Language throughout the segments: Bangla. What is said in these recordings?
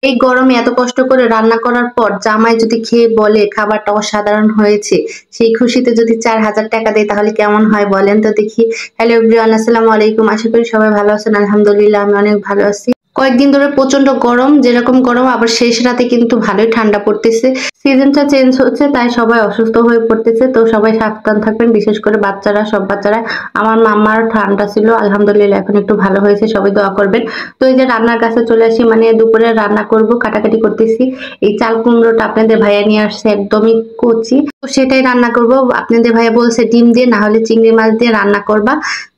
এই গরমে এত কষ্ট করে রান্না করার পর জামাই যদি খেয়ে বলে খাবারটা অসাধারণ হয়েছে, সেই খুশিতে যদি 4,000 টাকা দেয় তাহলে কেমন হয় বলেন তো দেখি। হ্যালো এভরিওয়ান, আসসালামু আলাইকুম। আশা করি সবাই ভালো আছেন। আলহামদুলিল্লাহ আমি অনেক ভালো আছি। কয়েকদিন ধরে প্রচন্ড গরম, যেরকম গরম আবার শেষ রাতে কিন্তু ভালোই ঠান্ডা পড়তেছে। সিজনটা চেঞ্জ হচ্ছে তাই সবাই অসুস্থ হয়ে পড়তেছে, তো সবাই সাবধান থাকবেন, বিশেষ করে বাচ্চারা, সব বাচ্চারা। আমার মাম্মার ঠান্ডা ছিল, আলহামদুলিল্লাহ এখন একটু ভালো হয়েছে, সবাই দোয়া করবেন। তো এই যে রান্নার কাছে চলে আসি, মানে দুপুরে রান্না করব, কাটাকাটি করতেছি। এই চাল কুমড়োটা আপনাদের ভাইয়া নিয়ে আসছে, একদমই কচি, তো সেটাই রান্না করব। আপনাদের ভাইয়া বলছে ডিম দিয়ে না হলে চিংড়ি মাছ দিয়ে রান্না করবা,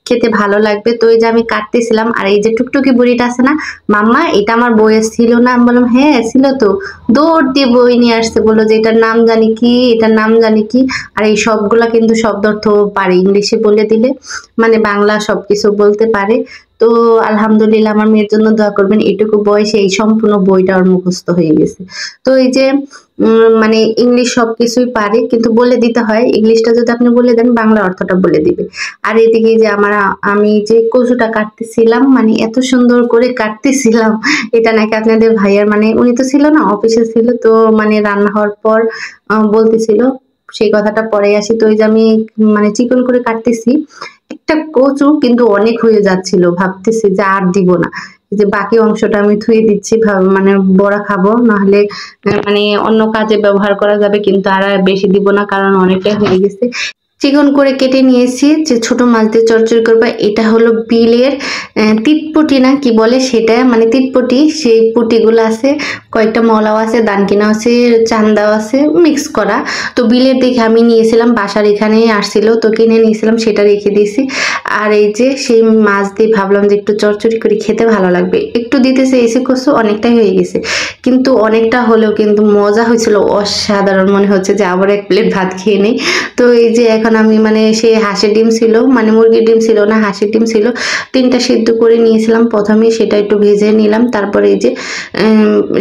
খেতে ভালো লাগবে। তো এই যে আমি কাটতেছিলাম, আর এই যে টুকটুকি বুড়িটা আছে না, মাম্মা এটা আমার বইয়ের ছিল না? আমি বললাম হ্যাঁ ছিল তো। দৌড় দিয়ে বই নিয়ে আসছে, বললো যে এটার নাম জানি কি, এটার নাম জানি কি। আর এই সবগুলা কিন্তু শব্দ অর্থ পারে, ইংলিশে বলে দিলে মানে বাংলা সবকিছু বলতে পারে। তো আলহামদুলিল্লাহ আমার মেয়ের জন্য দোয়া করবেন, এটুকু বয়সে এই সম্পূর্ণ বইটা ওর মুখস্থ হয়ে গেছে। তো এই যে মানে ইংলিশ সবকিছুই পারে, কিন্তু বলে দিতে হয়। ইংলিশটা যদি আপনি বলে দেন বাংলা অর্থটা বলে দিবে। আর এদিকে যে আমি যে কচুটা কাটতেছিলাম, মানে এত সুন্দর করে কাটতেছিলাম, এটা নাকি আপনাদের ভাইয়ার, মানে উনি তো ছিল না, অফিসে ছিল, তো মানে রান্না হওয়ার পর বলতেছিল, সেই কথাটা পরে আসি। তো এই যে আমি মানে চিকন করে কাটতেছি, একটা কচু কিন্তু অনেক হয়ে যাচ্ছিল, ভাবতেছি যে আর দিব না, যে বাকি অংশটা আমি ধুয়ে দিচ্ছি, মানে বড়া খাবো, নাহলে মানে অন্য কাজে ব্যবহার করা যাবে, কিন্তু আর বেশি দিব না কারণ অনেকটাই হয়ে গেছে। চিকন করে কেটে নিয়েছি, যে ছোট মাছ দিয়ে চচ্চড়ি করবো। এটা হলো বিলের তিতপুটি না কি বলে সেটা, মানে তিতপুটি, সেই পুটিগুলো আছে, কয়েকটা মলাও আছে, দানকিনাও আছে, চান্দাও আছে, মিক্স করা। তো বিলের দেখে আমি নিয়েছিলাম, বাসার এখানেই আসছিল, তো কিনে নিয়েছিলাম, সেটা রেখে দিয়েছি। আর এই যে সেই মাছ দিয়ে ভাবলাম যে একটু চচ্চড়ি করে খেতে ভালো লাগবে, একটু দিতে চেয়েছি কচু, অনেকটাই হয়ে গেছে, কিন্তু অনেকটা হলেও কিন্তু মজা হয়েছিল, অসাধারণ। মনে হচ্ছে যে আবার এক প্লেট ভাত খেয়ে নেই। তো এই যে এখন আমি মানে সেই হাঁসের ডিম ছিল, মানে মুরগির ডিম ছিল না, হাঁসের ডিম ছিল, 3টা সিদ্ধ করে নিয়েছিলাম প্রথমে, সেটা একটু ভেজে নিলাম। তারপরে এই যে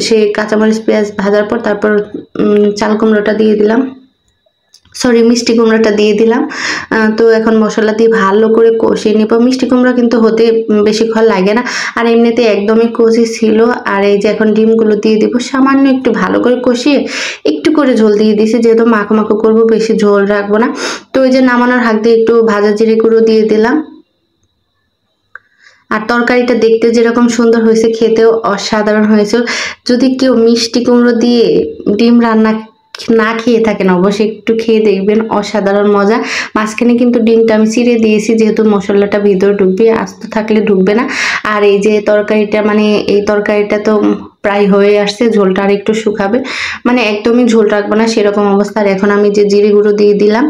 সেই কাঁচামরিচ পেঁয়াজ ভাজার পর তারপর চাল কুমড়োটা দিয়ে দিলাম, সরি মিষ্টি কুমড়াটা দিয়ে দিলাম। তো এখন মশলা দিয়ে ভালো করে কষিয়ে নেব। মিষ্টি কুমড়া কিন্তু হতে বেশিক্ষণ লাগে না, আর এমনিতে একদমই কষি ছিল। আর এই যে এখন ডিমগুলো দিয়ে দিব, সামান্য একটু ভালো করে কষিয়ে একটু করে ঝোল দিয়ে দিয়েছি, যেহেতু মাখো মাখো করবো, বেশি ঝোল রাখবো না। তো এই যে নামানোর হাত দিয়ে একটু ভাজা জিরে গুঁড়ো দিয়ে দিলাম। আর তরকারিটা দেখতে যেরকম সুন্দর হয়েছে, খেতেও অসাধারণ হয়েছে। যদি কেউ মিষ্টি কুমড়ো দিয়ে ডিম রান্না না খেয়ে থাকেন, অবশ্যই একটু খেয়ে দেখবেন, অসাধারণ মজা। মাঝখানে কিন্তু ডিমটা আমি চিড়ে দিয়েছি, যেহেতু মশলাটা ভিতরে ঢুকবে, আস্ত থাকলে ঢুকবে না। আর এই যে তরকারিটা, মানে এই তরকারিটা তো প্রায় হয়ে আসছে, ঝোলটা আর একটু শুকাবে, মানে একদমই ঝোল রাখবো না সেরকম অবস্থা। আর এখন আমি যে জিরে গুঁড়ো দিয়ে দিলাম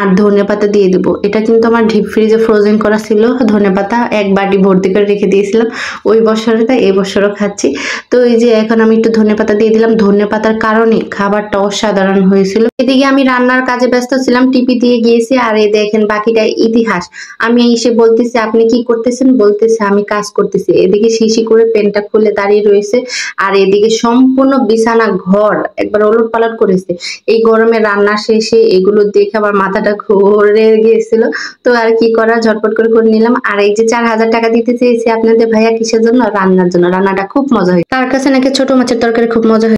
আর ধনেপাতা দিয়ে দিব। এটা কিন্তু আমার ডিপ ফ্রিজে ফ্রোজেন করা ছিল, ধনেপাতা এক বাটি ভর্তি করে রেখে দিয়েছিলাম, ওই বছরে তাই এই বছরও খাচ্ছি। তো এই যে এখন আমি একটু ধনেপাতা দিয়ে দিলাম, ধনেপাতার কারণে খাবারটা অসাধারণ হয়েছিল। এদিকে আমি রান্নার কাজে ব্যস্ত ছিলাম, টিপি দিয়ে গিয়েছি। আর এই দেখেন বাকিটা ইতিহাস। আমি এসে বলতেছি আপনি কি করতেছেন, বলতেছে আমি কাজ করতেছি। এদিকে শিশি করে পেনটা খুলে দাঁড়িয়ে রয়েছে, আর এদিকে সম্পূর্ণ বিছানা ঘর একবার ওলট পালট করেছে। এই গরমে রান্না শেষে এগুলো দেখে আমার মাথাটা ঘুরে গিয়েছিল। তো আর কি করা, ঝটপট করে করে নিলাম। আর এই যে 4,000 টাকা দিতে চেয়েছি আপনাদের ভাইয়া, কিসের জন্য? রান্নার জন্য। রান্নাটা খুব মজা হয়, তার কাছে নাকি ছোট মাছের তরকারি খুব মজা হয়।